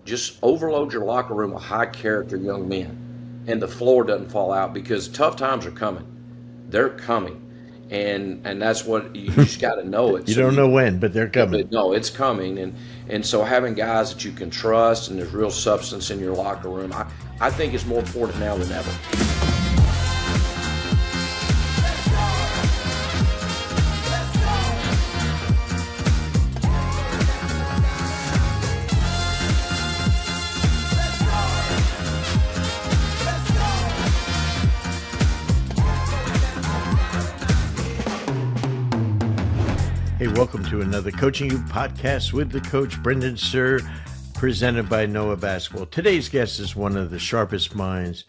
just overload your locker room with high character young men, and the floor doesn't fall out, because tough times are coming. They're coming. And that's what you just got to know it. You don't know when, but they're coming. But no, it's coming. And so having guys that you can trust and there's real substance in your locker room, I think is more important now than ever. Hey, welcome to another Coaching You podcast with the coach, Brendan Suhr, presented by Noah Basketball. Today's guest is one of the sharpest minds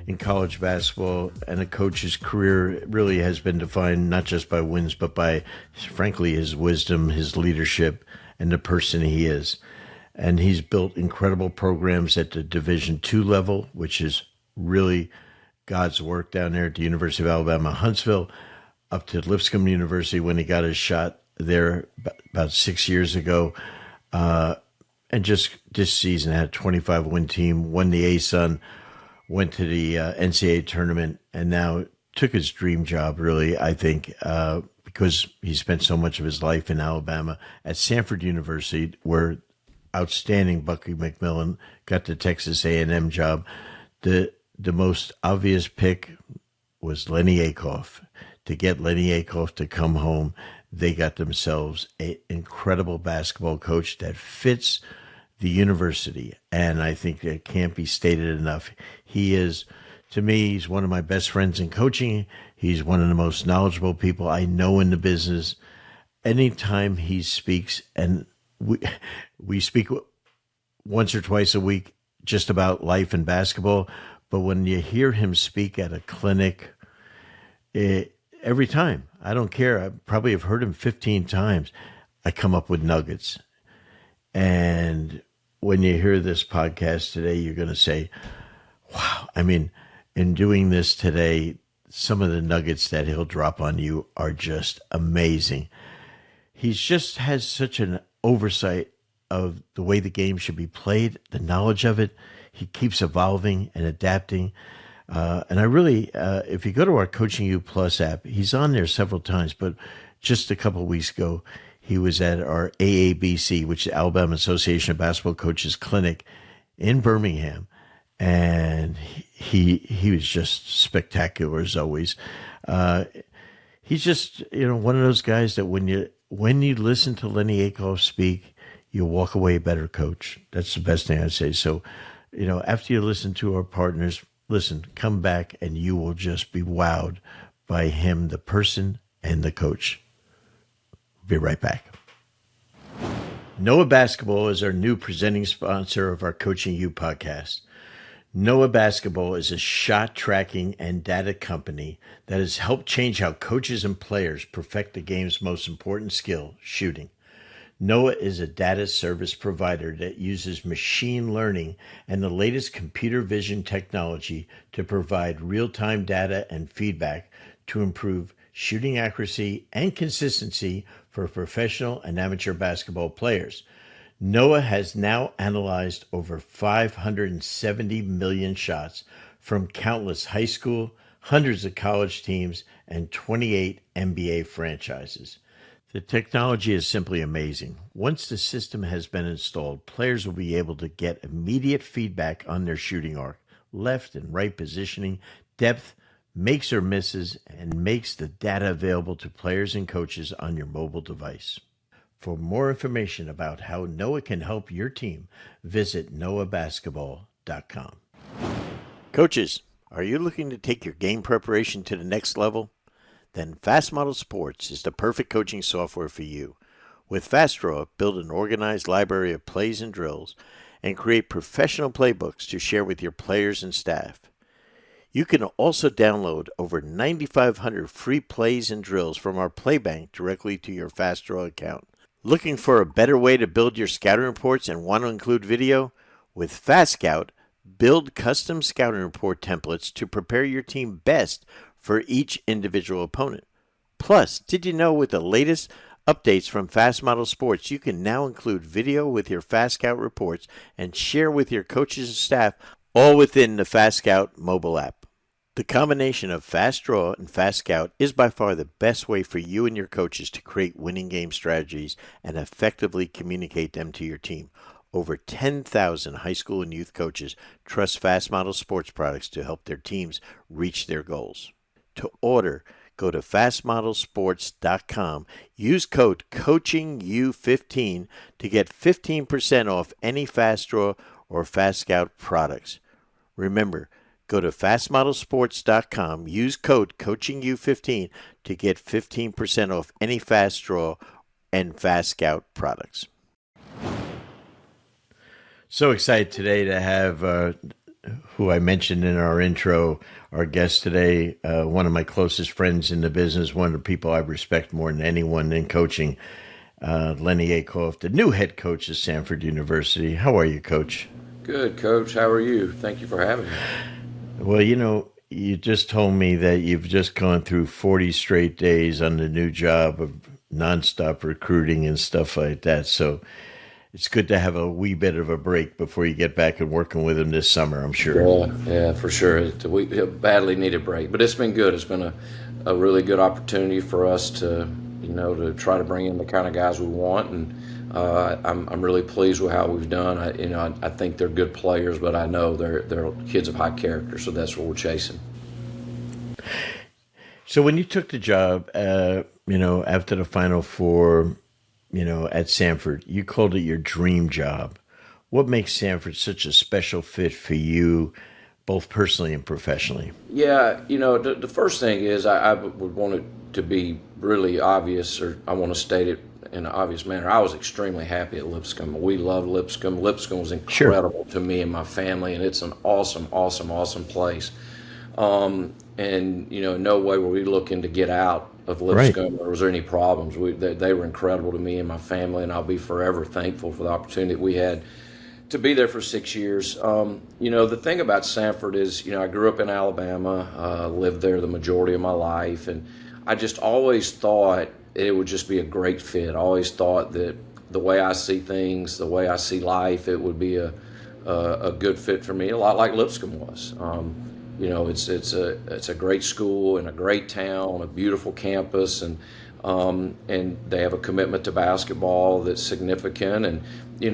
in college basketball, and a coach's career really has been defined not just by wins, but by, frankly, his wisdom, his leadership, and the person he is. And he's built incredible programs at the Division II level, which is really God's work down there at the University of Alabama, Huntsville, up to Lipscomb University when he got his shot there about 6 years ago, and just this season had a 25-win team, won the ASUN, went to the NCAA tournament, and now took his dream job, really, I think, because he spent so much of his life in Alabama at Samford University, where outstanding Bucky McMillan got the Texas A&M job. The most obvious pick was Lennie Acuff. To get Lennie Acuff to come home, they got themselves an incredible basketball coach that fits the university. And I think it can't be stated enough. He is, to me, he's one of my best friends in coaching. He's one of the most knowledgeable people I know in the business. Anytime he speaks, and we speak once or twice a week just about life and basketball, but when you hear him speak at a clinic, every time, I don't care, I probably have heard him 15 times, I come up with nuggets. And when you hear this podcast today, you're going to say, wow, I mean, in doing this today, some of the nuggets that he'll drop on you are just amazing. He just has such an oversight of the way the game should be played, the knowledge of it. He keeps evolving and adapting. And I really, if you go to our Coaching You Plus app, he's on there several times, but just a couple of weeks ago, he was at our AABC, which is Alabama Association of Basketball Coaches Clinic in Birmingham. And he was just spectacular as always. He's just, one of those guys that when you listen to Lennie Acuff speak, you walk away a better coach. That's the best thing I'd say. So, after you listen to our partners, listen, come back and you will just be wowed by him, the person and the coach. Be right back. Noah Basketball is our new presenting sponsor of our Coaching You podcast. Noah Basketball is a shot tracking and data company that has helped change how coaches and players perfect the game's most important skill, shooting. Noah is a data service provider that uses machine learning and the latest computer vision technology to provide real-time data and feedback to improve shooting accuracy and consistency for professional and amateur basketball players. Noah has now analyzed over 570 million shots from countless high school, hundreds of college teams, and 28 NBA franchises. The technology is simply amazing. Once the system has been installed, players will be able to get immediate feedback on their shooting arc, left and right positioning, depth, makes or misses, and makes the data available to players and coaches on your mobile device. For more information about how Noah can help your team, visit noahbasketball.com. Coaches, are you looking to take your game preparation to the next level? Then Fast Model Sports is the perfect coaching software for you. With FastDraw, build an organized library of plays and drills and create professional playbooks to share with your players and staff. You can also download over 9,500 free plays and drills from our Playbank directly to your FastDraw account. Looking for a better way to build your scouting reports and want to include video? With FastScout, build custom scouting report templates to prepare your team best for each individual opponent. Plus, did you know with the latest updates from Fast Model Sports. You can now include video with your Fast Scout reports and share with your coaches and staff, all within the Fast Scout mobile app. The combination of Fast Draw and Fast Scout is by far the best way for you and your coaches to create winning game strategies and effectively communicate them to your team. Over 10,000 high school and youth coaches trust Fast Model Sports products to help their teams reach their goals. To order, go to fastmodelsports.com. Use code COACHINGU15 to get 15% off any Fast Draw or Fast Scout products. Remember, go to fastmodelsports.com. Use code COACHINGU15 to get 15% off any Fast Draw and Fast Scout products. So excited today to have who I mentioned in our intro, our guest today, one of my closest friends in the business, one of the people I respect more than anyone in coaching, Lennie Acuff, the new head coach at Samford University. How are you, Coach? Good, Coach. How are you? Thank you for having me. Well, you just told me that you've just gone through 40 straight days on the new job of nonstop recruiting and stuff like that. So it's good to have a wee bit of a break before you get back and working with them this summer, I'm sure. Yeah, for sure. We badly needed break, but it's been good. It's been a really good opportunity for us to try to bring in the kind of guys we want, and I'm really pleased with how we've done. I think they're good players, but I know they're kids of high character, so that's what we're chasing. So when you took the job, after the Final Four, at Samford, you called it your dream job. What makes Samford such a special fit for you, both personally and professionally? Yeah, the first thing is I would want it to be really obvious, or I want to state it in an obvious manner. I was extremely happy at Lipscomb. We love Lipscomb. Lipscomb was incredible to me and my family, and it's an awesome, awesome, awesome place. And no way were we looking to get out of Lipscomb, or was there any problems. They were incredible to me and my family, and I'll be forever thankful for the opportunity that we had to be there for 6 years. The thing about Samford is, I grew up in Alabama, lived there the majority of my life, and I just always thought it would just be a great fit. I always thought that the way I see things, the way I see life, it would be a good fit for me, a lot like Lipscomb was. It's a great school in a great town, a beautiful campus, and they have a commitment to basketball that's significant, and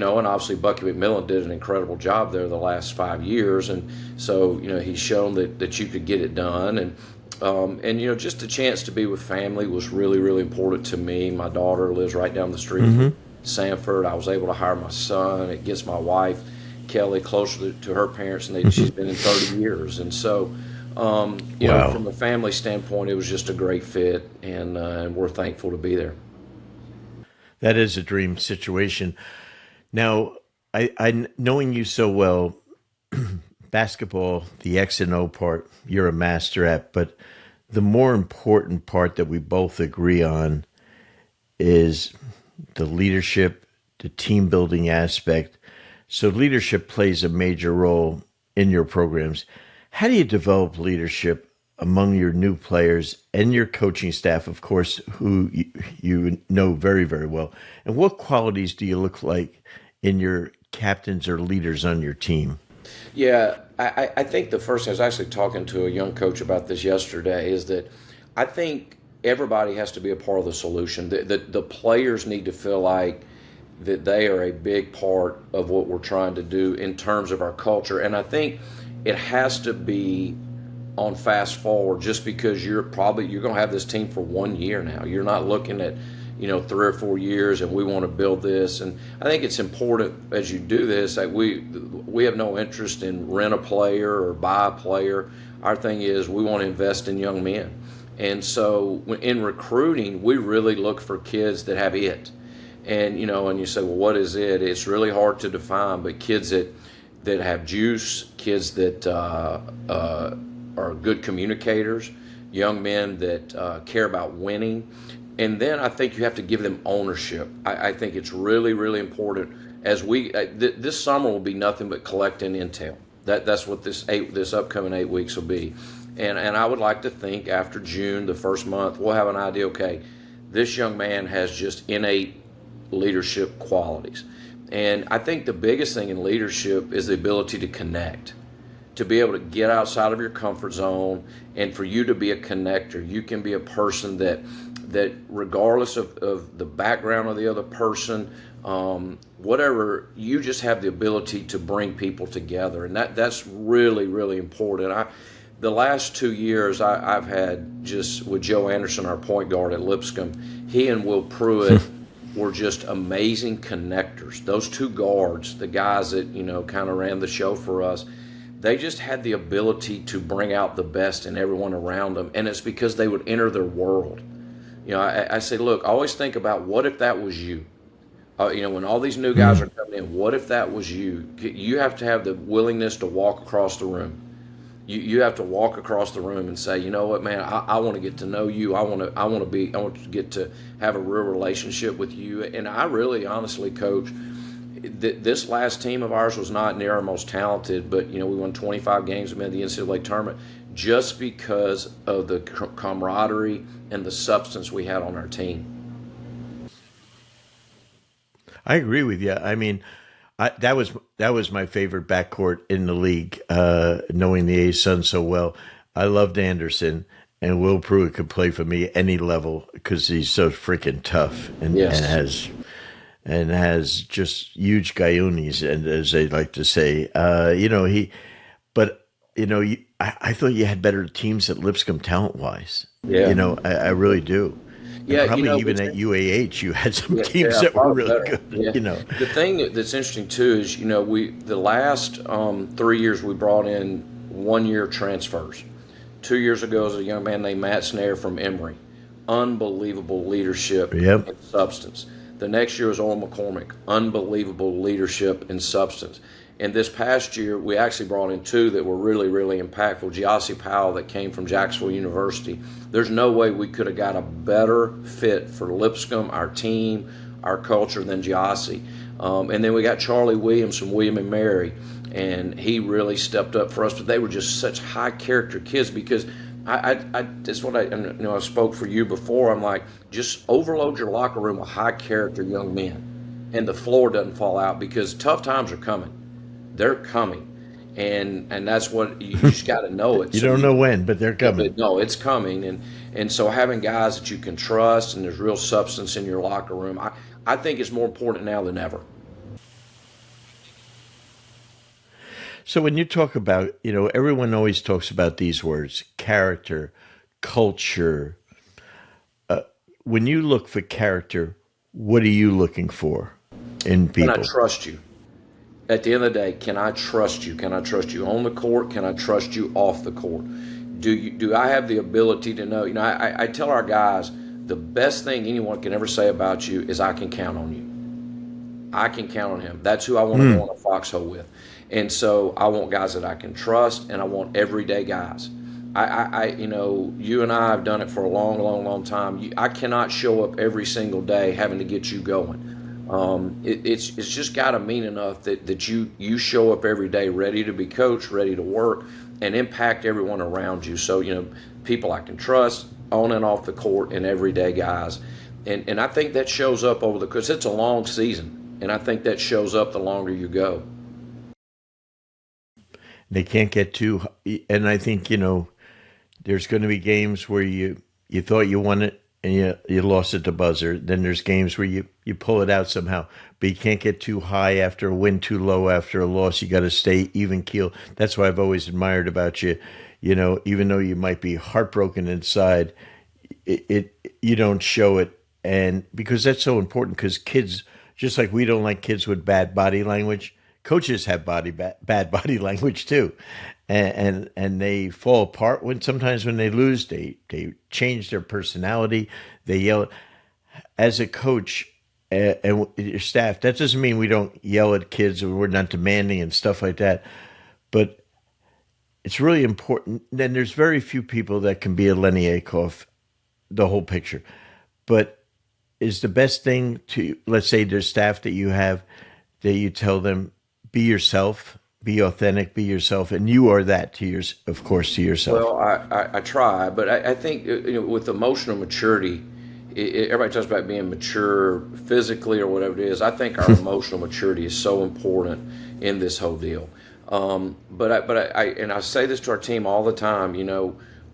obviously Bucky McMillan did an incredible job there the last 5 years, and so he's shown that you could get it done, and just the chance to be with family was really, really important to me. My daughter lives right down the street from Samford. I was able to hire my son. It gets my wife Kelly closer to her parents than she's been in 30 years. And so, from a family standpoint, it was just a great fit, and we're thankful to be there. That is a dream situation. Now, I knowing you so well, basketball, the X and O part, you're a master at, but the more important part that we both agree on is the leadership, the team building aspect. So leadership plays a major role in your programs. How do you develop leadership among your new players and your coaching staff, of course, who you know very, very well? And what qualities do you look like in your captains or leaders on your team? Yeah, I think the first thing, I was actually talking to a young coach about this yesterday, is that I think everybody has to be a part of the solution. The players need to feel like that they are a big part of what we're trying to do in terms of our culture. And I think it has to be on fast forward, just because you're going to have this team for 1 year now. You're not looking at 3 or 4 years and we want to build this. And I think it's important as you do this that we have no interest in rent a player or buy a player. Our thing is we want to invest in young men. And so in recruiting, we really look for kids that have it. And and you say, well, what is it? It's really hard to define, but kids that have juice, kids that are good communicators, young men that care about winning. And then I think you have to give them ownership. I think it's really, really important. As this summer will be nothing but collecting intel. That's what this upcoming 8 weeks will be. And I would like to think after June, the first month, we'll have an idea, okay, this young man has just innate leadership qualities. And I think the biggest thing in leadership is the ability to connect, to be able to get outside of your comfort zone, and for you to be a connector. You can be a person that regardless of the background of the other person, whatever, you just have the ability to bring people together, and that's really, really important. The last 2 years I've had just with Joe Anderson, our point guard at Lipscomb, he and Will Pruitt were just amazing connectors. Those two guards, the guys that, kind of ran the show for us, they just had the ability to bring out the best in everyone around them, and it's because they would enter their world. I say, look, always think about, what if that was you? When all these new guys are coming in, what if that was you? You have to have the willingness to walk across the room. You have to walk across the room and say, you know what, man, I want to get to know you. I want to get to have a real relationship with you. And I really, honestly, Coach, this last team of ours was not near our most talented, but we won 25 games. We made the NCAA tournament just because of the camaraderie and the substance we had on our team. I agree with you. I mean, that was my favorite backcourt in the league. Knowing the A's son so well, I loved Anderson, and Will Pruitt could play for me any level because he's so freaking tough and has just huge guyunis, and as they like to say, I thought you had better teams at Lipscomb talent wise. Yeah, I really do. Yeah, probably even at UAH, you had some teams that were really good. Yeah. The thing that's interesting too is the last 3 years we brought in 1 year transfers. 2 years ago was a young man named Matt Snare from Emory, unbelievable leadership and substance. The next year was Oral McCormick, unbelievable leadership and substance. And this past year, we actually brought in two that were really, really impactful. Giassi Powell, that came from Jacksonville University. There's no way we could have got a better fit for Lipscomb, our team, our culture, than Giassi. And then we got Charlie Williams from William and Mary, and he really stepped up for us. But they were just such high-character kids because that's what I spoke for you before. I'm like, just overload your locker room with high-character young men, and the floor doesn't fall out because tough times are coming. They're coming, and that's what you just got to know it. You don't know when, but they're coming. No, it's coming, and so having guys that you can trust and there's real substance in your locker room, I think it's more important now than ever. So when you talk about, everyone always talks about these words: character, culture. When you look for character, what are you looking for in people? Can I trust you? At the end of the day, can I trust you? Can I trust you on the court? Can I trust you off the court? Do I have the ability to know? I tell our guys, the best thing anyone can ever say about you is I can count on you. I can count on him. That's who I want to go on a foxhole with. And so I want guys that I can trust, and I want everyday guys. You and I have done it for a long, long, long time. I cannot show up every single day having to get you going. It's just got to mean enough that you show up every day ready to be coached, ready to work, and impact everyone around you. So, people I can trust on and off the court, and everyday guys. And I think that shows up because it's a long season, and I think that shows up the longer you go. They can't get too, and I think, there's going to be games where you thought you won it, and you lost at the buzzer. Then there's games where you pull it out somehow, but you can't get too high after a win, too low after a loss. You got to stay even keel. That's what I've always admired about you. Even though you might be heartbroken inside, you don't show it, and because that's so important. Because kids, just like we don't like kids with bad body language, coaches have bad body language too. And they fall apart sometimes when they lose. They change their personality. They yell. As a coach and your staff, that doesn't mean we don't yell at kids or we're not demanding and stuff like that. But it's really important. And there's very few people that can be a Lennie Acuff, the whole picture. But is the best thing to, let's say there's staff that you have, that you tell them, be yourself, be authentic, be yourself, and you are that to yourself. Well, I try, but I think with emotional maturity, everybody talks about being mature physically or whatever it is. I think our emotional maturity is so important in this whole deal. I say this to our team all the time.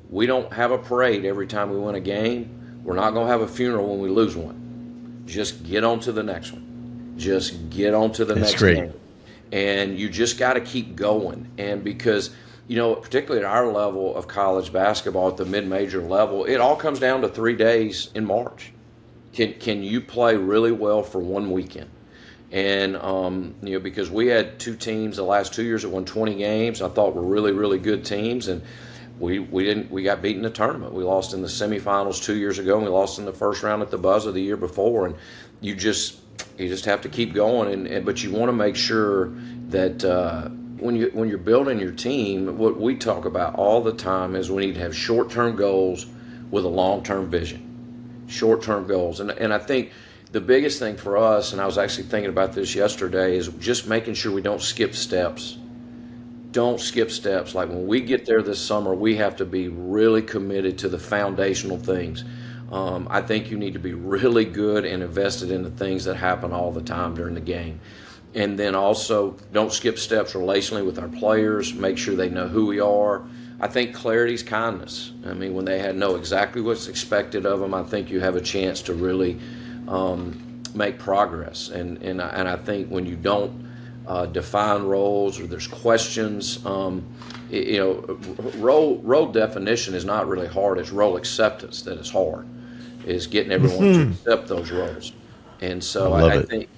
We don't have a parade every time we win a game. We're not going to have a funeral when we lose one. Just get on to the next one. Just get on to the That's next great. game. And you just got to keep going. And because, particularly at our level of college basketball, at the mid-major level, it all comes down to 3 days in March. Can you play really well for one weekend? And, because we had two teams the last 2 years that won 20 games, I thought were really, really good teams. And we got beat in the tournament. We lost in the semifinals 2 years ago, and we lost in the first round at the buzzer the year before. And you just have to keep going. But you want to make sure that when you're building your team, what we talk about all the time is we need to have short-term goals with a long-term vision. Short-term goals. And I think the biggest thing for us, and I was actually thinking about this yesterday, is just making sure we don't skip steps. Don't skip steps. Like when we get there this summer, we have to be really committed to the foundational things. I think you need to be really good and invested in the things that happen all the time during the game. And then also don't skip steps relationally with our players. Make sure they know who we are. I think clarity is kindness. I mean, when they know exactly what's expected of them, I think you have a chance to really make progress. And I think when you don't define roles or there's questions, role definition is not really hard. It's role acceptance that is hard. Is getting everyone to accept those roles. And so I think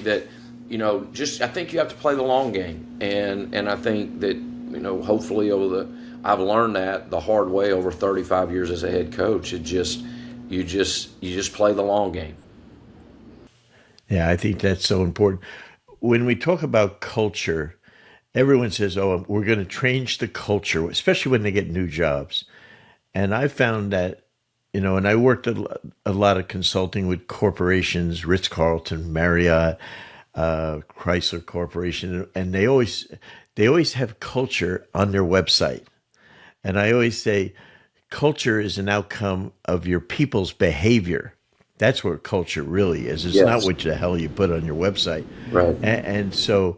that I think you have to play the long game. And I think that hopefully I've learned that the hard way over 35 years as a head coach. You just play the long game. Yeah, I think that's so important. When we talk about culture, everyone says, "Oh, we're going to change the culture," especially when they get new jobs. And I found that, and I worked a lot of consulting with corporations, Ritz-Carlton, Marriott, Chrysler Corporation, and they always have culture on their website. And I always say, culture is an outcome of your people's behavior. That's what culture really is. It's not what the hell you put on your website. Right. And so,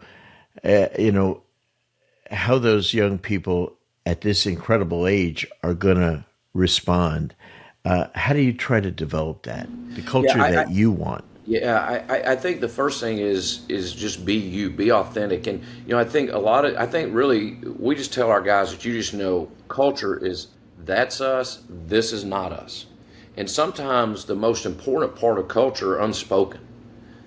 how those young people at this incredible age are going to respond. How do you try to develop that? The culture that you want? Yeah, I think the first thing is just be you, be authentic. And, I think really we just tell our guys that you just know culture is that's us, this is not us. And sometimes the most important part of culture are unspoken.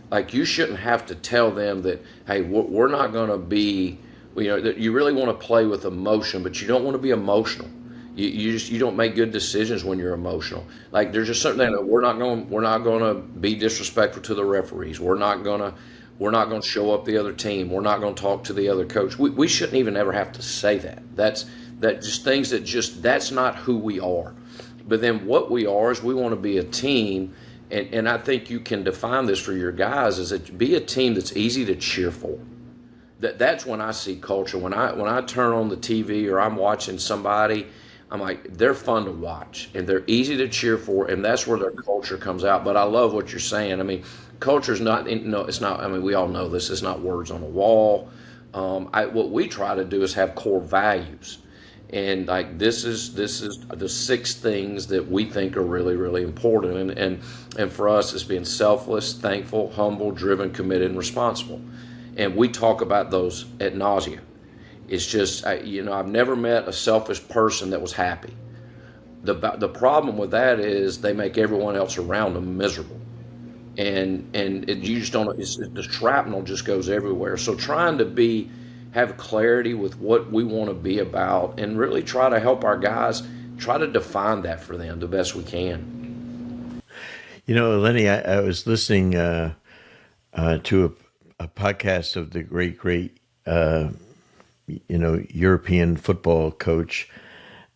Like you shouldn't have to tell them that, hey, we're not going to be, that you really want to play with emotion, but you don't want to be emotional. You don't make good decisions when you're emotional. Like there's just something that we're not going to be disrespectful to the referees. We're not going to show up the other team. We're not going to talk to the other coach. We shouldn't even ever have to say that. That's just things that's not who we are. But then what we are is we want to be a team, and I think you can define this for your guys is that be a team that's easy to cheer for. That's when I see culture. When I turn on the TV or I'm watching somebody, I'm like, they're fun to watch and they're easy to cheer for, and that's where their culture comes out. But I love what you're saying. I mean, culture is not, it's not, I mean, we all know this is not words on a wall. What we try to do is have core values. And like this is the 6 things that we think are really, really important. And for us, it's being selfless, thankful, humble, driven, committed, and responsible. And we talk about those ad nauseum. It's just, I've never met a selfish person that was happy. The problem with that is they make everyone else around them miserable. And you just don't, the shrapnel just goes everywhere. So trying to have clarity with what we want to be about and really try to help our guys try to define that for them the best we can. Lennie, I was listening to a podcast of the great European football coach,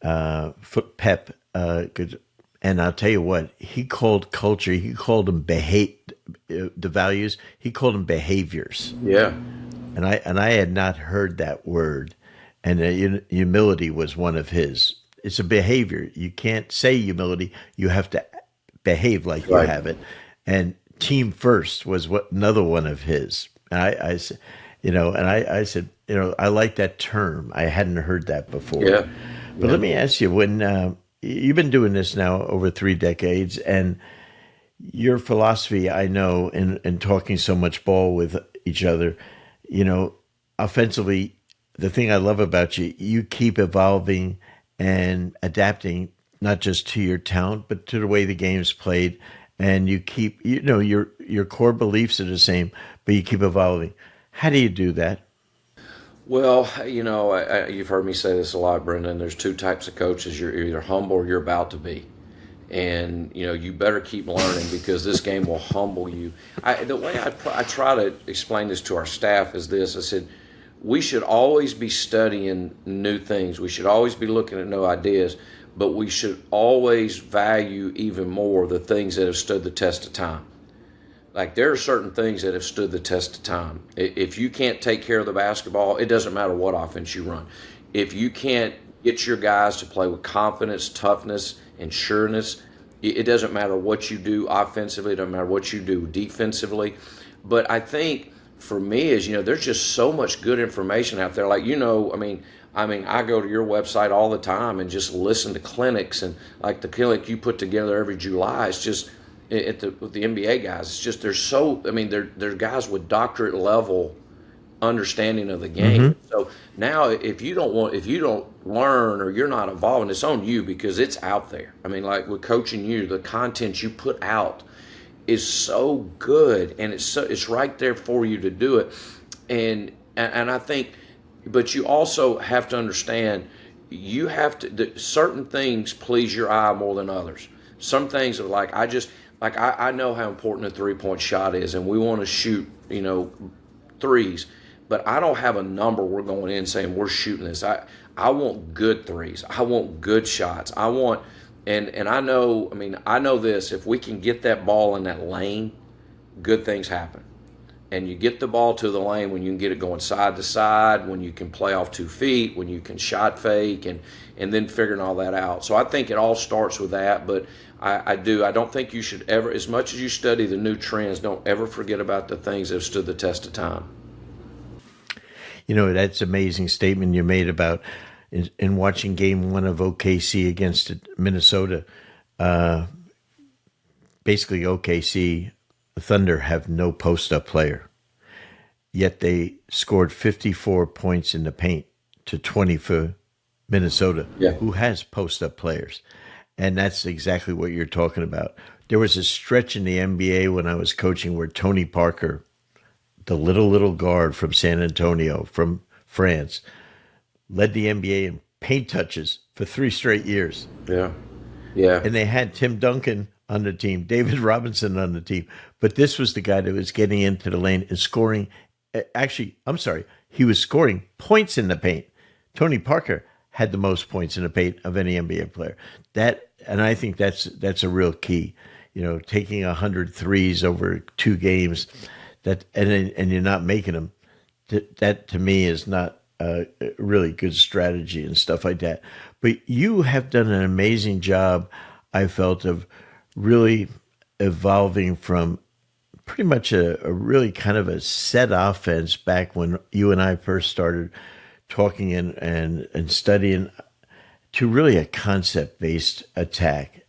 Pep, and I'll tell you what, he called culture, he called them the values, he called them behaviors. Yeah. And I had not heard that word, and humility was one of his. It's a behavior. You can't say humility. You have to behave like you Right. have it. And team first was another one of his. And I said, I said, I like that term. I hadn't heard that before. Yeah. But let me ask you, when you've been doing this now over 3 decades, and your philosophy, I know, in talking so much ball with each other, offensively, the thing I love about you, you keep evolving and adapting, not just to your talent, but to the way the game's played. And you keep, your core beliefs are the same, but you keep evolving. How do you do that? Well, you've heard me say this a lot, Brendan. There's 2 types of coaches. You're either humble or you're about to be. And, you better keep learning because this game will humble you. The way I try to explain this to our staff is this. I said, we should always be studying new things. We should always be looking at new ideas, but we should always value even more the things that have stood the test of time. Like, there are certain things that have stood the test of time. If you can't take care of the basketball, it doesn't matter what offense you run. If you can't get your guys to play with confidence, toughness, and sureness, it doesn't matter what you do offensively, it doesn't matter what you do defensively. But I think for me is, there's just so much good information out there. Like, I go to your website all the time and just listen to clinics, and like the clinic you put together every July, it's just with the NBA guys, it's just they're guys with doctorate level understanding of the game. Mm-hmm. So now if you don't learn or you're not evolving, it's on you because it's out there. Like with coaching you, the content you put out is so good and it's right there for you to do it. And I think, but you also have to understand you have to, certain things please your eye more than others. Some things are like, I know how important a 3-point shot is, and we want to shoot, threes, but I don't have a number we're going in saying we're shooting this. I want good threes. I want good shots. I want, and I know this, if we can get that ball in that lane, good things happen. And you get the ball to the lane when you can get it going side to side, when you can play off 2 feet, when you can shot fake, and then figuring all that out. So I think it all starts with that, but I don't think you should ever, as much as you study the new trends, don't ever forget about the things that have stood the test of time. That's an amazing statement you made about in watching game 1 of OKC against Minnesota. Basically, OKC, the Thunder have no post-up player, yet they scored 54 points in the paint to 20 for Minnesota, who has post-up players. And that's exactly what you're talking about. There was a stretch in the NBA when I was coaching where Tony Parker, the little guard from San Antonio, from France, led the NBA in paint touches for 3 straight years. Yeah. And they had Tim Duncan on the team, David Robinson on the team. But this was the guy that was getting into the lane and scoring. Actually, I'm sorry, he was scoring points in the paint. Tony Parker had the most points in the paint of any NBA player. And I think that's a real key. Taking 100 threes over 2 games, and you're not making them. That to me is not a really good strategy and stuff like that. But you have done an amazing job, I felt, of really evolving from pretty much a really kind of a set offense back when you and I first started talking and studying, to really a concept-based attack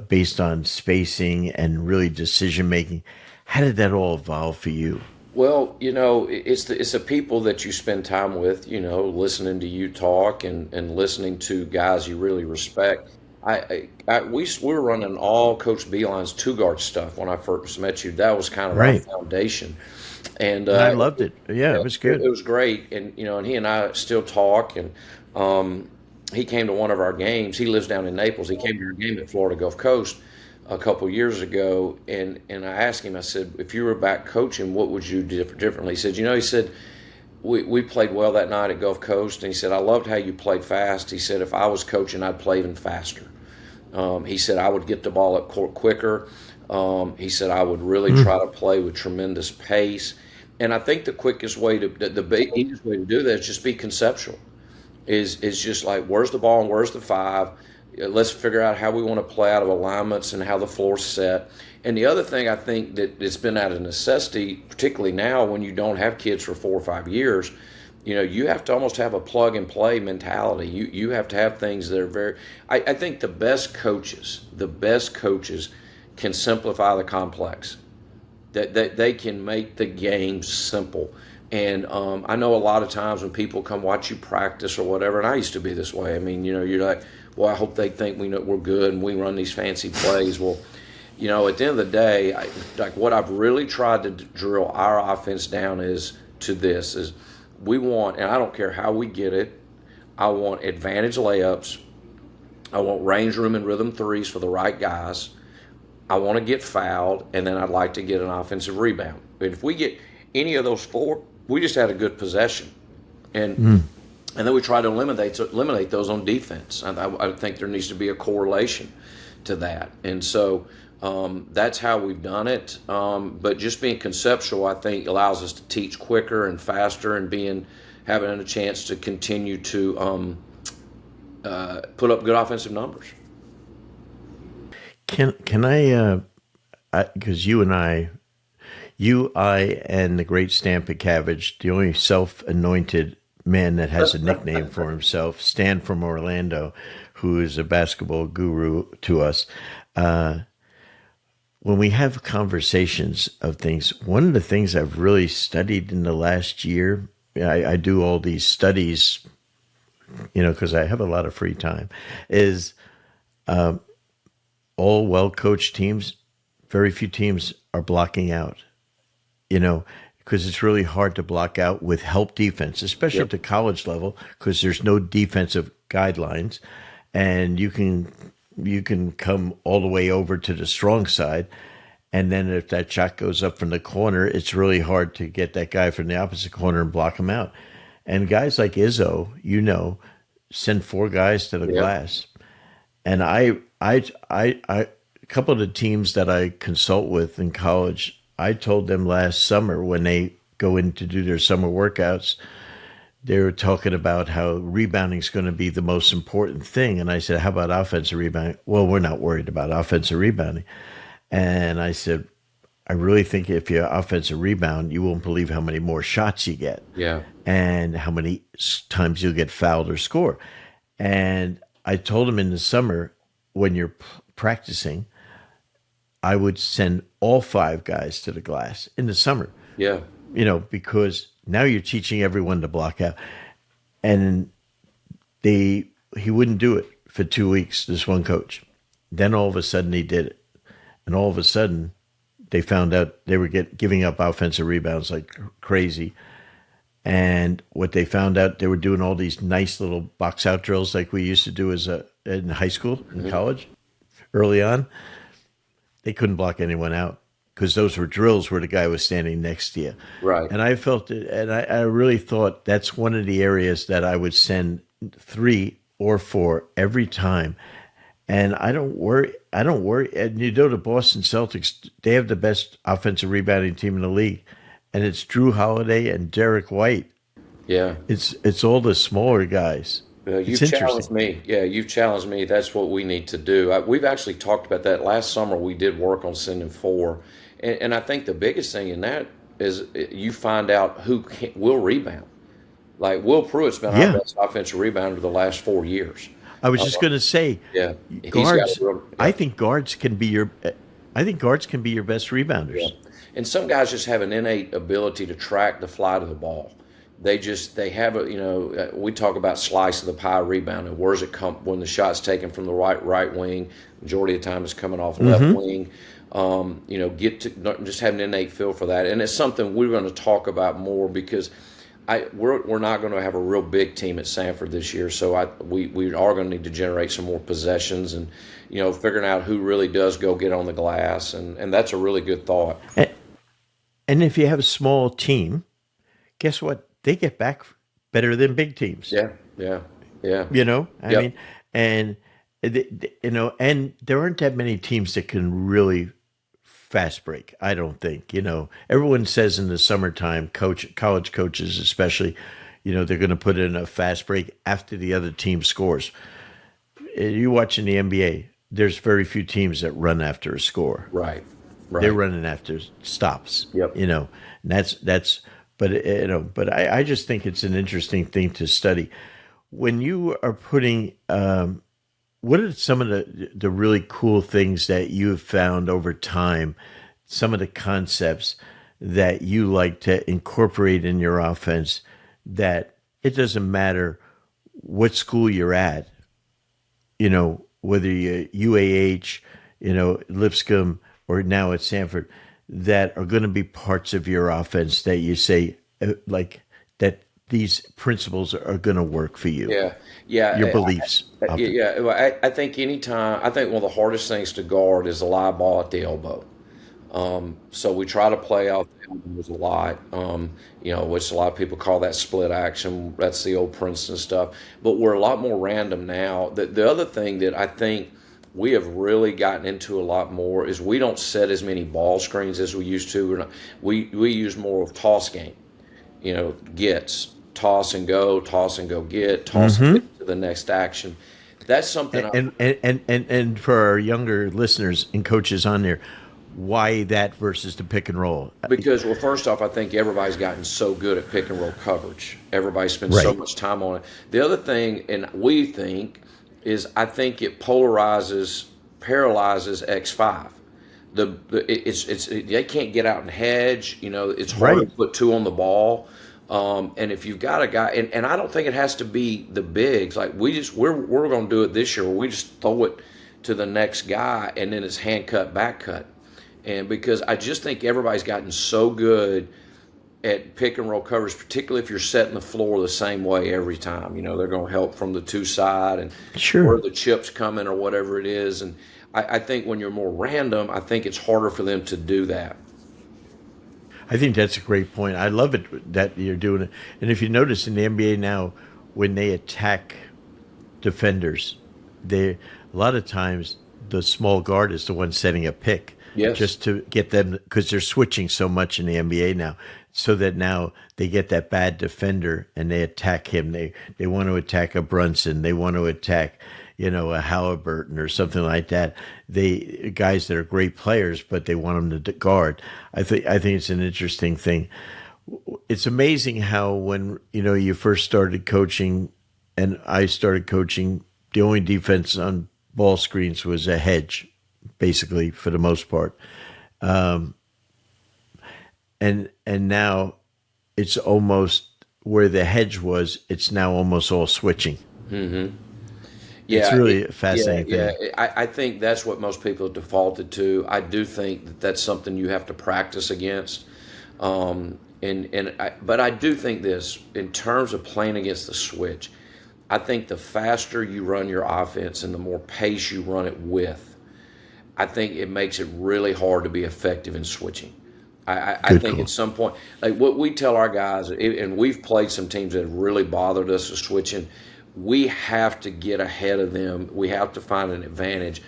based on spacing and really decision-making. How did that all evolve for you? Well, it's the people that you spend time with, listening to you talk and listening to guys you really respect. We were running all Coach Beilein's 2-guard stuff when I first met you. That was kind of our foundation. And I loved it. Yeah, it was good. It was great. And, and he and I still talk. And he came to one of our games. He lives down in Naples. He came to our game at Florida Gulf Coast a couple years ago. And I asked him, I said, if you were back coaching, what would you do differently? He said, we played well that night at Gulf Coast. And he said, I loved how you played fast. He said, if I was coaching, I'd play even faster. He said, I would get the ball up court quicker. He said, I would really try to play with tremendous pace. And I think the quickest way the easiest way to do that is just be conceptual. Is just like, where's the ball and where's the 5? Let's figure out how we want to play out of alignments and how the floor's set. And the other thing I think that it's been out of necessity, particularly now when you don't have kids for 4 or 5 years, you have to almost have a plug and play mentality. You have to have things that are very. I think the best coaches can simplify the complex. That they can make the game simple. And I know a lot of times when people come watch you practice or whatever, and I used to be this way. I mean, you're like, well, I hope they think we're good and we run these fancy plays. Well, at the end of the day, like what I've really tried to drill our offense down is we want, and I don't care how we get it, I want advantage layups. I want range room and rhythm threes for the right guys. I want to get fouled, and then I'd like to get an offensive rebound. But if we get any of those four, we just had a good possession. And then we try to eliminate those on defense. I think there needs to be a correlation to that. And so that's how we've done it. But just being conceptual, I think, allows us to teach quicker and faster, and having a chance to continue to put up good offensive numbers. Can I, because you, I, and the great Stan Picavage, the only self-anointed man that has a nickname for himself, Stan from Orlando, who is a basketball guru to us. When we have conversations of things, one of the things I've really studied in the last year, I do all these studies, because I have a lot of free time, is all well-coached teams, very few teams are blocking out, because it's really hard to block out with help defense, especially at the college level, because there's no defensive guidelines, and you can come all the way over to the strong side, and then if that shot goes up from the corner, it's really hard to get that guy from the opposite corner and block him out. And guys like Izzo, send 4 guys to the glass. And I a couple of the teams that I consult with in college, I told them last summer when they go in to do their summer workouts, they were talking about how rebounding is going to be the most important thing. And I said, how about offensive rebounding? Well, we're not worried about offensive rebounding. And I said, I really think if you're offensive rebound, you won't believe how many more shots you get. Yeah. And how many times you'll get fouled or score. And I told them in the summer, when you're practicing, I would send all 5 guys to the glass in the summer. Yeah. Because now you're teaching everyone to block out. And he wouldn't do it for 2 weeks, this one coach. Then all of a sudden he did it. And all of a sudden they found out they were giving up offensive rebounds like crazy. And what they found out, they were doing all these nice little box out drills like we used to do in high school, in college, early on. They couldn't block anyone out because those were drills where the guy was standing next to you. Right. And I felt it, and I really thought that's one of the areas that I would send 3 or 4 every time. And I don't worry. And the Boston Celtics, they have the best offensive rebounding team in the league. And it's Drew Holiday and Derek White. Yeah. It's all the smaller guys. You've challenged me. Yeah, you've challenged me. That's what we need to do. We've actually talked about that. Last summer we did work on sending 4. And I think the biggest thing in that is you find out who will rebound. Like Will Pruitt's been our best offensive rebounder the last 4 years. I was just going to say, guards. I think guards can be your best rebounders. Yeah. And some guys just have an innate ability to track the flight of the ball. They have we talk about slice of the pie rebounding. Where's it come when the shot's taken from the right wing? Majority of the time it's coming off left wing. Just have an innate feel for that, and it's something we're going to talk about more because we're not going to have a real big team at Samford this year, so we are going to need to generate some more possessions and figuring out who really does go get on the glass, and that's a really good thought. And if you have a small team, guess what? They get back better than big teams. Yeah. I mean, and and there aren't that many teams that can really fast break. I don't think. Everyone says in the summertime, college coaches especially, they're going to put in a fast break after the other team scores. you watch in the NBA, there's very few teams that run after a score. Right. They're Right. running after stops. Yep. And that's. But but I just think it's an interesting thing to study. When you are putting, what are some of the really cool things that you have found over time? Some of the concepts that you like to incorporate in your offense, that it doesn't matter what school you're at, whether you UAH, Lipscomb, or now at Samford, that are going to be parts of your offense that you say, like, that these principles are going to work for you, Yeah. Yeah. your beliefs. Yeah. Well, I think anytime, I think one of the hardest things to guard is a live ball at the elbow. So we try to play out the elbows a lot, which a lot of people call that split action. That's the old Princeton stuff. But we're a lot more random now. The other thing that I think we have really gotten into a lot more is we don't set as many ball screens as we used to. We use more of toss game. Gets, toss and go, get, toss and get to the next action. That's something. And for our younger listeners and coaches on there, why that versus the pick and roll? Because, well, first off, I think everybody's gotten so good at pick and roll coverage. Everybody spends so much time on it. The other thing, and we think, is I think it paralyzes X5. They can't get out and hedge. It's hard to put two on the ball. And if you've got a guy, and I don't think it has to be the bigs. Like we're going to do it this year where we just throw it to the next guy and then it's hand cut, back cut. And because I just think everybody's gotten so good at pick and roll coverage, particularly if you're setting the floor the same way every time. They're going to help from the two side and where the chip's coming or whatever it is. And I think when you're more random, I think it's harder for them to do that. I think that's a great point. I love it that you're doing it. And if you notice in the NBA now, when they attack defenders, a lot of times the small guard is the one setting a pick. Yes. Just to get them, because they're switching so much in the NBA now, so that now they get that bad defender and they attack him. They want to attack a Brunson. They want to attack, a Halliburton or something like that. Guys that are great players, but they want them to guard. I think it's an interesting thing. It's amazing how when you first started coaching, and I started coaching, the only defense on ball screens was a hedge. Basically, for the most part, and now it's almost where the hedge was. It's now almost all switching. Mm-hmm. Yeah, it's really a fascinating thing. Yeah, I think that's what most people have defaulted to. I do think that that's something you have to practice against. But I do think this in terms of playing against the switch. I think the faster you run your offense and the more pace you run it with, I think it makes it really hard to be effective in switching. I think at some point, like what we tell our guys, and we've played some teams that have really bothered us with switching, we have to get ahead of them. We have to find an advantage.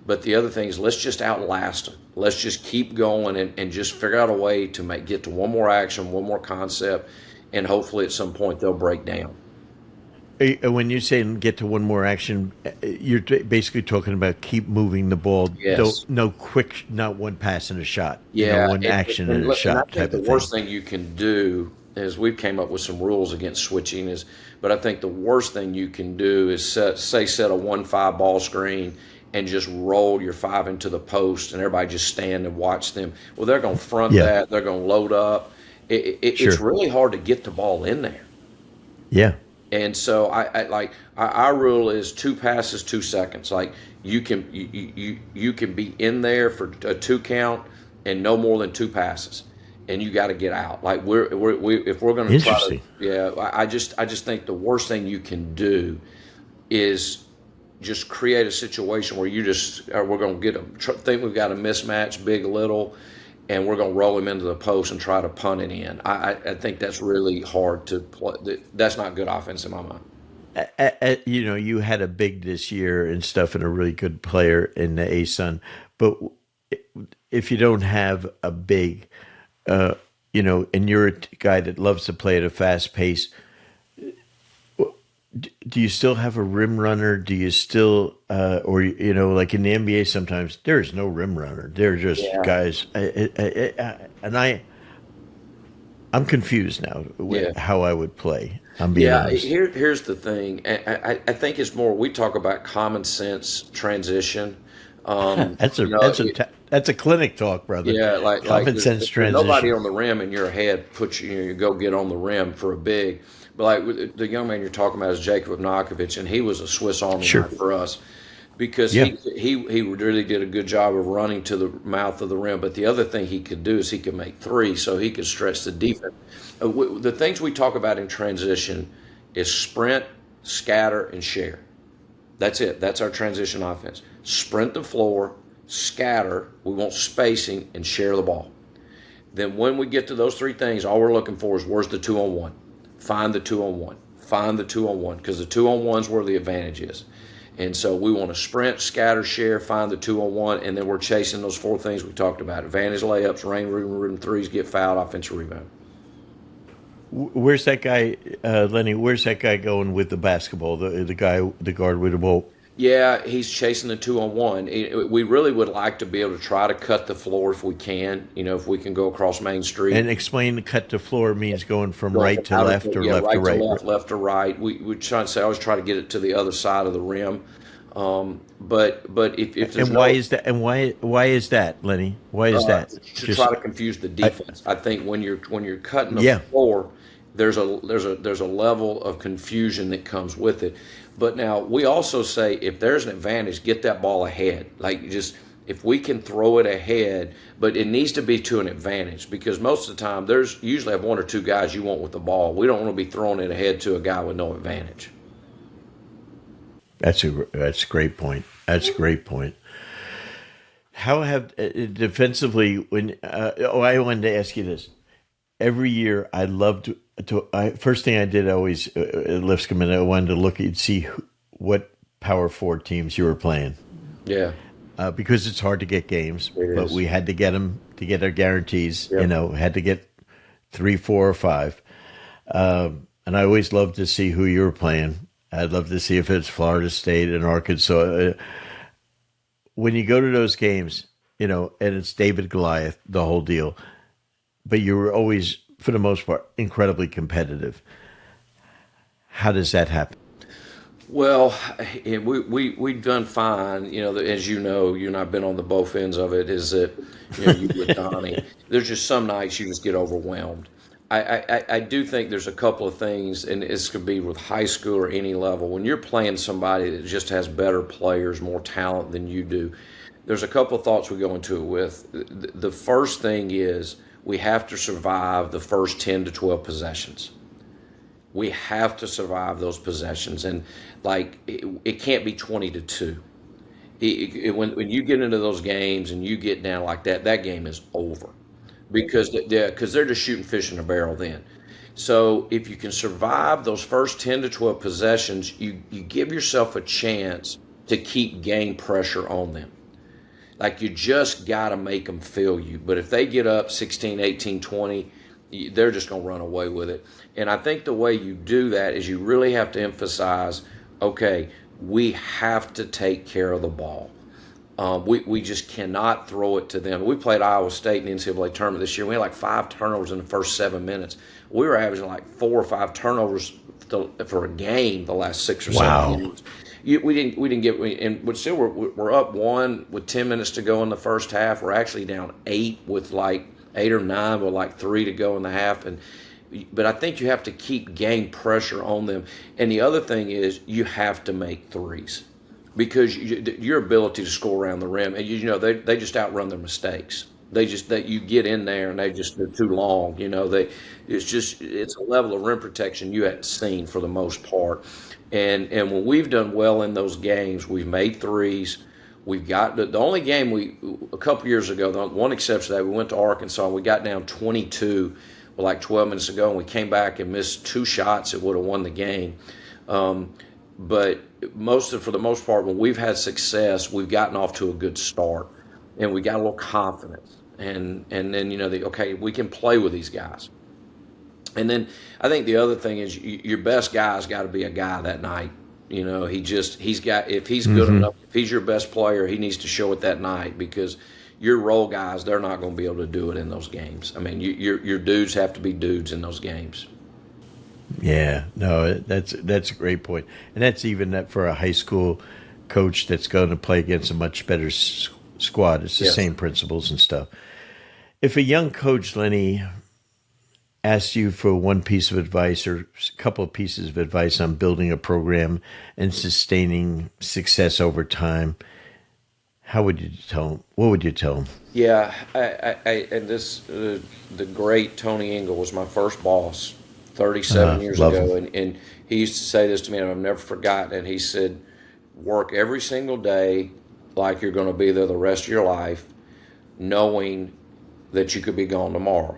But the other thing is, let's just outlast them. Let's just keep going and just figure out a way to get to one more action, one more concept, and hopefully at some point they'll break down. When you say get to one more action, you're basically talking about keep moving the ball. Yes. No quick, not one pass and a shot. Yeah. One action and a shot I think type of thing. The worst thing you can do is we've came up with some rules against switching but I think the worst thing you can do is set a 1-5 ball screen and just roll your 5 into the post and everybody just stand and watch them. Well, they're going to front that. They're going to load up. It's really hard to get the ball in there. Yeah. And so our rule is 2 passes, 2 seconds. Like you can be in there for a 2 count and no more than 2 passes, and you got to get out. Like if we're going to try to, I just think the worst thing you can do is just create a situation where we're going to think we've got a mismatch, big little, and we're going to roll him into the post and try to punt it in. I think that's really hard to play. That's not good offense in my mind. You had a big this year and stuff and a really good player in the A-Sun. But if you don't have a big, and you're a guy that loves to play at a fast pace, Do you still have a rim runner? Do you still, or like in the NBA, sometimes there is no rim runner. They're just Yeah, guys, and I'm confused now yeah. with how I would play. I'm being Yeah, honest. here's the thing. I think it's more, we talk about common sense transition. That's You a know, that's a that's a clinic talk, brother. yeah, like Common sense if there's nobody transition. on the rim in your head, you go get on the rim for a big. But like the young man you're talking about is Jacob Novakovic, and he was a Swiss Army Sure. knife for us because Yeah. he really did a good job of running to the mouth of the rim. But the other thing he could do is he could make threes, so he could stretch the defense. The things we talk about in transition is sprint, scatter, and share. That's it. That's our transition offense. Sprint the floor, scatter. We want spacing and share the ball. Then when we get to those three things, all we're looking for is where's the 2-on-1. Find the 2-on-1. Find the 2-on-1 because the 2-on-1 is where the advantage is. And so we want to sprint, scatter, share, find the 2-on-1, and then we're chasing those four things we talked about: advantage layups, rain room threes, get fouled, offensive rebound. Where's that guy, Lenny? Where's that guy going with the basketball? The guy, the guard with the ball. Yeah, he's chasing the 2-on-1. We really would like to be able to try to cut the floor if we can. If we can go across Main Street. And explain the cut to floor means going from Going right from to left or yeah, left to right to right. left to right. We try to say, I always try to get it to the other side of the rim. But if there's And why no is that? And why is that, Lenny? Why is that? to Just try to confuse the I, defense. I think when you're cutting the yeah. floor, there's a level of confusion that comes with it. But now we also say if there's an advantage, get that ball ahead. Like just if we can throw it ahead, but it needs to be to an advantage because most of the time there's usually have one or two guys you want with the ball. We don't want to be throwing it ahead to a guy with no advantage. That's a great point. That's a great point. How have defensively when? I wanted to ask you this. Every year, I loved to. First thing I did, I always Lipscomb, and I wanted to look and see what Power Four teams you were playing. Yeah, Because it's hard to get games, it but is. we had to get them to get our guarantees. Yep. Had to get 3, 4, or 5. And I always loved to see who you were playing. I'd love to see if it's Florida State and Arkansas. When you go to those games, and it's David Goliath, the whole deal, but you were always, for the most part, incredibly competitive. How does that happen? Well, we've done fine. As you know, you and I've been on the both ends of it. Is that you with Donnie? There's just some nights you just get overwhelmed. I do think there's a couple of things, and this could be with high school or any level. When you're playing somebody that just has better players, more talent than you do, there's a couple of thoughts we go into it with. The first thing is we have to survive the first 10 to 12 possessions. We have to survive those possessions, and like it can't be 20-2. When you get into those games and you get down like that, that game is over because they're just shooting fish in a barrel then. So if you can survive those first 10 to 12 possessions, you give yourself a chance to keep game pressure on them. Like you just got to make them feel you. But if they get up 16, 18, 20, they're just going to run away with it. And I think the way you do that is you really have to emphasize, okay, we have to take care of the ball. We just cannot throw it to them. We played Iowa State in the NCAA tournament this year. We had like 5 turnovers in the first 7 minutes. We were averaging like 4 or 5 turnovers for a game the last 6 or 7 games. We didn't get, and still we're up 1 with 10 minutes to go in the first half. We're actually down 8 with like 8 or 9 with like 3 to go in the half. But I think you have to keep game pressure on them. And the other thing is you have to make threes. Because your ability to score around the rim, and they just outrun their mistakes. You get in there and they're too long. It's a level of rim protection you hadn't seen for the most part. And when we've done well in those games, we've made threes. We've got the only game a couple years ago. The one exception to that, we went to Arkansas. And we got down 22 with like 12 minutes to go, and we came back and missed 2 shots that would have won the game. But for the most part, when we've had success, we've gotten off to a good start, and we got a little confidence, and then okay, we can play with these guys. And then I think the other thing is your best guy's got to be a guy that night. You know, he's got, if he's good enough, if he's your best player, he needs to show it that night, because your role guys, they're not going to be able to do it in those games. I mean, your dudes have to be dudes in those games. Yeah, no, that's a great point, and that's even that for a high school coach that's going to play against a much better squad. It's the Yes. same principles and stuff. If a young coach, Lenny, asks you for one piece of advice or a couple of pieces of advice on building a program and sustaining success over time, how would you tell him? What would you tell him? Yeah, and this the great Tony Engel was my first boss 37 years love ago, him. and he used to say this to me, and I've never forgotten it. He said, "Work every single day like you're going to be there the rest of your life, knowing that you could be gone tomorrow."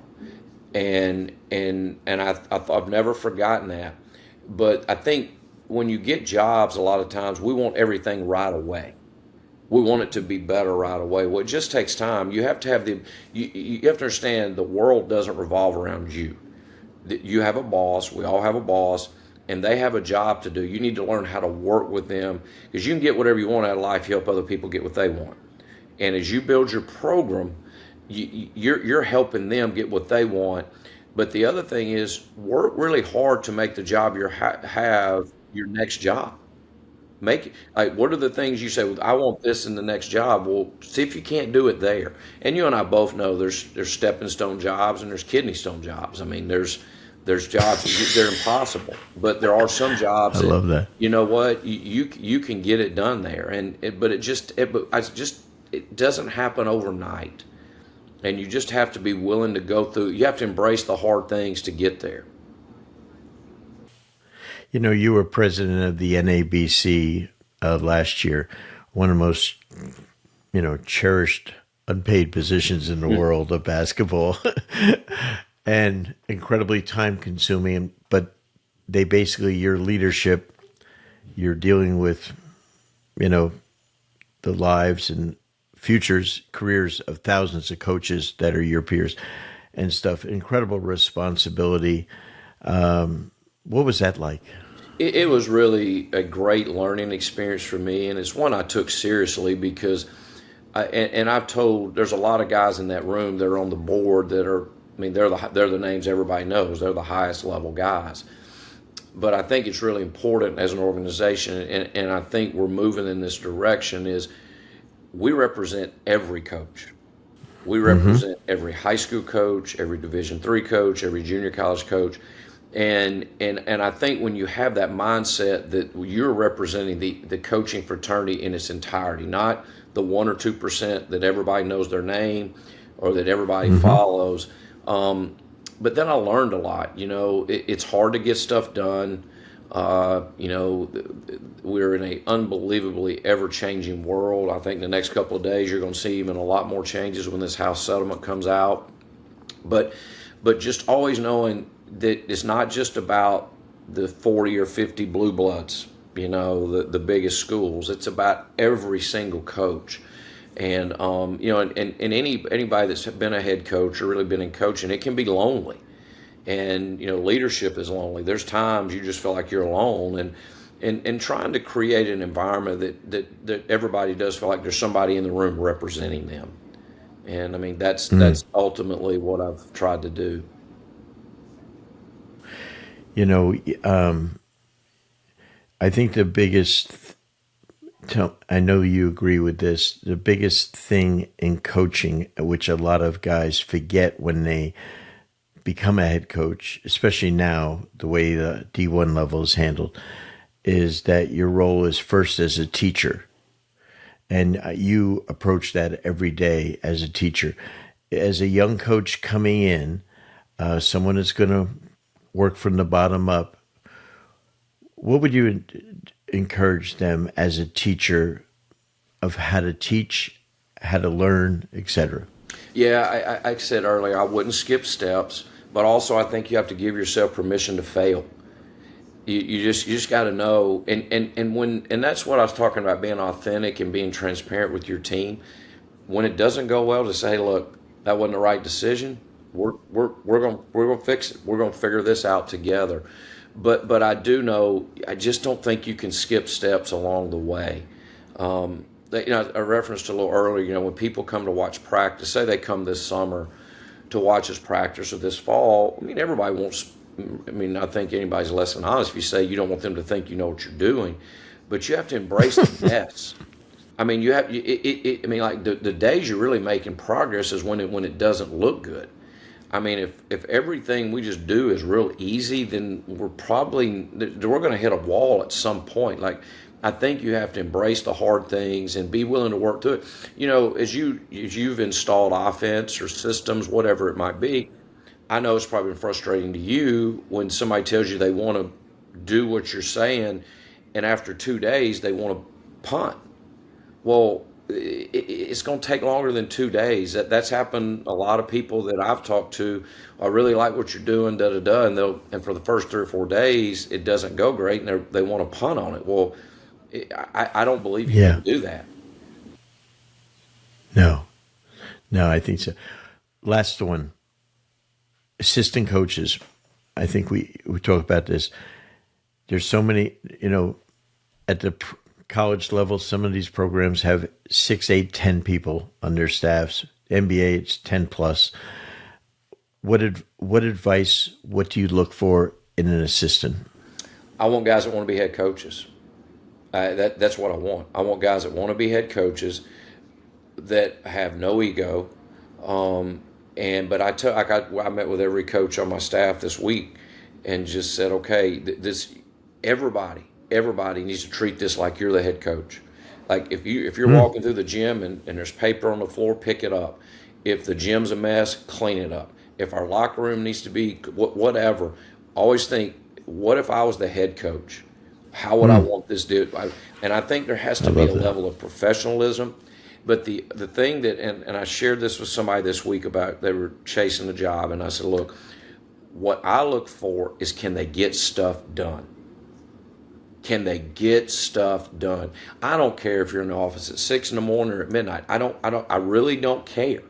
And I've never forgotten that. But I think when you get jobs, a lot of times we want everything right away. We want it to be better right away. Well, it just takes time. You have to have you have to understand the world doesn't revolve around you. You have a boss. We all have a boss, and they have a job to do. You need to learn how to work with them, because you can get whatever you want out of life. You help other people get what they want. And as you build your program, you're helping them get what they want. But the other thing is, work really hard to make the job you have your next job. Make it, like, what are the things you say, well, I want this in the next job? Well, see if you can't do it there. And you and I both know there's stepping stone jobs and there's kidney stone jobs. I mean, there's jobs they're impossible, but there are some jobs I love that. you know what, you can get it done there. And but it doesn't happen overnight. And you just have to be willing to go through. You have to embrace the hard things to get there. You know, you were president of the NABC last year, one of the most, cherished unpaid positions in the world of basketball, and incredibly time consuming. But they basically, your leadership, you're dealing with, the lives and careers of thousands of coaches that are your peers and stuff. Incredible responsibility. What was that like? It was really a great learning experience for me, and it's one I took seriously because, I've told, there's a lot of guys in that room that are on the board that are, I mean, they're the names everybody knows. They're the highest level guys. But I think it's really important as an organization, and I think we're moving in this direction, is we represent every coach. We represent every high school coach, every Division III coach, every junior college coach. And I think when you have that mindset that you're representing the coaching fraternity in its entirety, not the 1 or 2% that everybody knows their name or that everybody follows. But then I learned a lot. It's hard to get stuff done. We're in an unbelievably ever-changing world. I think the next couple of days you're going to see even a lot more changes when this House settlement comes out. But just always knowing that it's not just about the 40 or 50 blue bloods, the biggest schools. It's about every single coach. And, and anybody that's been a head coach or really been in coaching, it can be lonely. And, leadership is lonely. There's times you just feel like you're alone, and trying to create an environment that everybody does feel like there's somebody in the room representing them. And I mean, that's ultimately what I've tried to do. I think the biggest, I know you agree with this, the biggest thing in coaching, which a lot of guys forget when they become a head coach, especially now, the way the D1 level is handled, is that your role is first as a teacher. And you approach that every day as a teacher. As a young coach coming in, someone is going to work from the bottom up. What would you encourage them as a teacher of how to teach, how to learn, etc.? Yeah, I said earlier, I wouldn't skip steps, but also I think you have to give yourself permission to fail. You just got to know, and that's what I was talking about, being authentic and being transparent with your team. When it doesn't go well, to say, hey, look, that wasn't the right decision. we're gonna fix it. We're gonna figure this out together. But I do know, I just don't think you can skip steps along the way. I referenced a little earlier, when people come to watch practice, say they come this summer to watch us practice or this fall, everybody wants, I think anybody's less than honest if you say you don't want them to think you know what you're doing, but you have to embrace the mess. The days you're really making progress is when it doesn't look good. If everything we just do is real easy, then we're going to hit a wall at some point. I think you have to embrace the hard things and be willing to work through it. As you've installed offense or systems, whatever it might be, I know it's probably been frustrating to you when somebody tells you they want to do what you're saying, and after 2 days they want to punt. Well, it's going to take longer than 2 days. That's happened a lot of people that I've talked to. I really like what you're doing, and for the first 3 or 4 days it doesn't go great, and they want to punt on it. Well, I don't believe you can do that. No, I think so. Last one, assistant coaches. I think we talk about this. There's so many, at the college level, some of these programs have 6, 8, 10 people on their staffs. NBA, it's 10 plus. What advice, what do you look for in an assistant? I want guys that want to be head coaches. That's what I want. I want guys that want to be head coaches that have no ego. But I met with every coach on my staff this week and just said, okay, everybody needs to treat this like you're the head coach. Like if you're walking through the gym and there's paper on the floor, pick it up. If the gym's a mess, clean it up. If our locker room needs to be whatever, always think, what if I was the head coach? How would I want this dude? And I think there has to be a level of professionalism. But the thing that, and I shared this with somebody this week about, they were chasing a job, and I said, look, what I look for is, can they get stuff done? Can they get stuff done? I don't care if you're in the office at 6 in the morning or at midnight. I really don't care.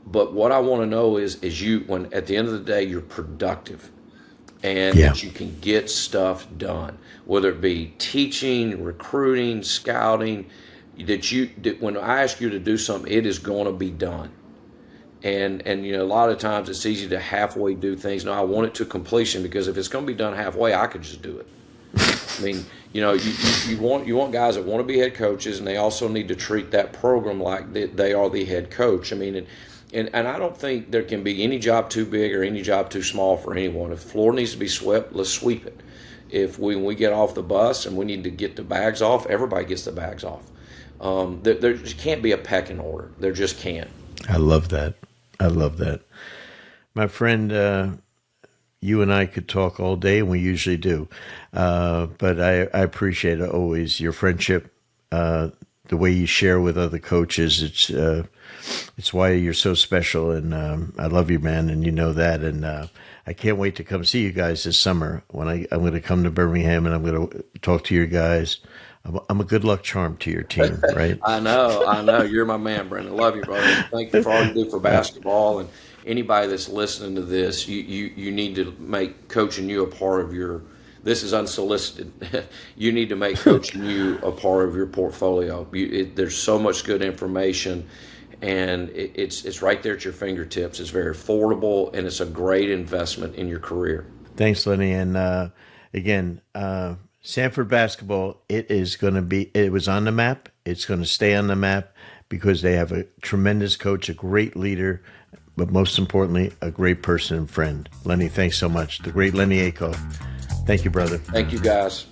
But what I want to know is when at the end of the day you're productive, and that you can get stuff done, whether it be teaching, recruiting, scouting. When I ask you to do something, it is going to be done. And a lot of times it's easy to halfway do things. No, I want it to completion, because if it's going to be done halfway, I could just do it. You want guys that want to be head coaches, and they also need to treat that program like they are the head coach. And I don't think there can be any job too big or any job too small for anyone. If the floor needs to be swept, let's sweep it. When we get off the bus and we need to get the bags off, everybody gets the bags off. There can't be a pecking order. There just can't. I love that. My friend, you and I could talk all day, and we usually do. But I appreciate always your friendship, the way you share with other coaches. It's why you're so special, and I love you, man, and you know that. And I can't wait to come see you guys this summer when I'm going to come to Birmingham, and I'm going to talk to your guys. I'm a good luck charm to your team, right? I know. You're my man, Brendan. Love you, brother. Thank you for all you do for basketball. And anybody that's listening to this, you need to make coaching you a part of your. This is unsolicited. You need to make coaching you a part of your portfolio. There's so much good information, and it's right there at your fingertips. It's very affordable, and it's a great investment in your career. Thanks, Lennie. And again, Samford basketball, it was on the map. It's going to stay on the map because they have a tremendous coach, a great leader, but most importantly, a great person and friend. Lennie, thanks so much. The great Lennie Acuff. Thank you, brother. Thank you, guys.